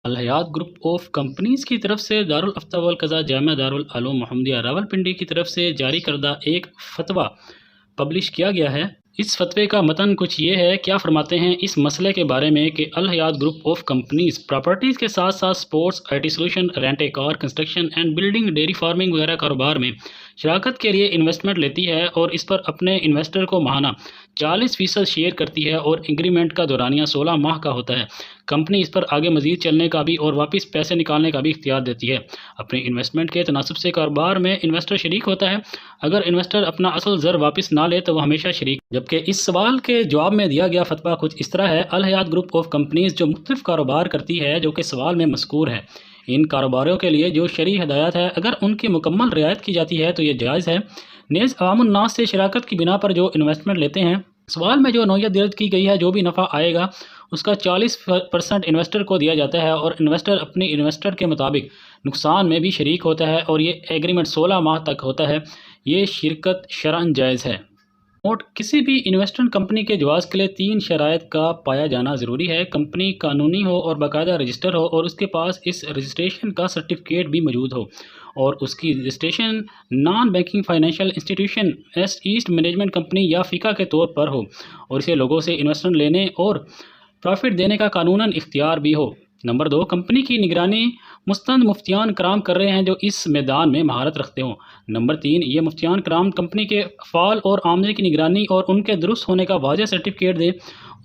الحیات group of companies کی طرف سے دارالفتہ والقضاء جامعہ دارالعلوم محمدیہ راولپنڈی کی طرف سے جاری کردہ ایک فتویٰ پبلش کیا گیا ہے۔ اس فتوے کا متن کچھ یہ ہے۔ کیا فرماتے ہیں اس مسئلے کے بارے میں کہ الحیات گروپ آف کمپنیز پراپرٹیز کے ساتھ ساتھ sports, I T solution, rent a car, construction and building, dairy farming وغیرہ کاروبار میں شراکت کے لیے انویسٹمنٹ لیتی ہے اور اس پر اپنے انویسٹر کو ماہانہ 40% شیئر کرتی ہے اور ایگریمنٹ کا دورانیہ 16 ماہ کا ہوتا ہے۔ کمپنی اس پر آگے مزید چلنے کا بھی اور واپس پیسے نکالنے کا بھی اختیار دیتی ہے۔ اپنی انویسٹمنٹ کے تناسب سے کاروبار میں انویسٹر شریک ہوتا ہے۔ اگر انویسٹر اپنا اصل زر واپس نہ لے تو وہ ہمیشہ شریک۔ جبکہ اس سوال کے جواب میں دیا گیا فتویٰ کچھ اس طرح ہے۔ الحیات گروپ آف کمپنیز جو مختلف کاروبار کرتی ہے جو کہ سوال میں مذکور ہے، ان کاروباروں کے لیے جو شرعی ہدایات ہے اگر ان کی مکمل رعایت کی جاتی ہے تو یہ جائز ہے۔ نیز عوام الناس سے شراکت کی بنا پر جو انویسٹمنٹ لیتے ہیں، سوال میں جو نوعیت درج کی گئی ہے، جو بھی نفع آئے گا اس کا 40% انویسٹر کو دیا جاتا ہے اور انویسٹر اپنی انویسٹر کے مطابق نقصان میں بھی شریک ہوتا ہے اور یہ ایگریمنٹ 16 ماہ تک ہوتا ہے۔ یہ شرکت شرعاً جائز ہے۔ نوٹ: کسی بھی انویسٹمنٹ کمپنی کے جواز کے لیے 3 شرائط کا پایا جانا ضروری ہے۔ کمپنی قانونی ہو اور باقاعدہ رجسٹر ہو اور اس کے پاس اس رجسٹریشن کا سرٹیفکیٹ بھی موجود ہو اور اس کی registration non banking financial institution asset management company یا فیکا کے طور پر ہو اور اسے لوگوں سے انویسٹمنٹ لینے اور پرافٹ دینے کا قانوناً اختیار بھی ہو۔ نمبر 2، کمپنی کی نگرانی مستند مفتیان کرام کر رہے ہیں جو اس میدان میں مہارت رکھتے ہوں۔ نمبر 3، یہ مفتیان کرام کمپنی کے افعال اور آمدنی کی نگرانی اور ان کے درست ہونے کا واضح سرٹیفکیٹ دیں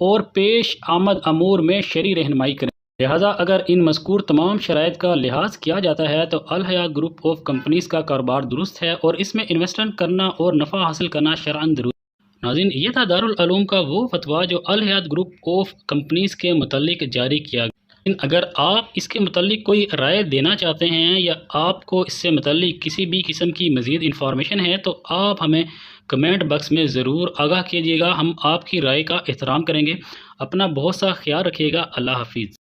اور پیش آمد امور میں شرعی رہنمائی کریں۔ لہٰذا اگر ان مذکور تمام شرائط کا لحاظ کیا جاتا ہے تو الحیات گروپ آف کمپنیز کا کاروبار درست ہے اور اس میں انویسٹمنٹ کرنا اور نفع حاصل کرنا شرعاً ضروری ہے۔ ناظرین، یہ تھا دارالعلوم کا وہ فتویٰ جو الحیات گروپ آف کمپنیز کے متعلق جاری کیا گیا۔ اگر آپ اس کے متعلق کوئی رائے دینا چاہتے ہیں یا آپ کو اس سے متعلق کسی بھی قسم کی مزید انفارمیشن ہے تو آپ ہمیں کمنٹ باکس میں ضرور آگاہ کیجیے گا۔ ہم آپ کی رائے کا احترام کریں گے۔ اپنا بہت سا خیال رکھیے گا۔ اللہ حافظ۔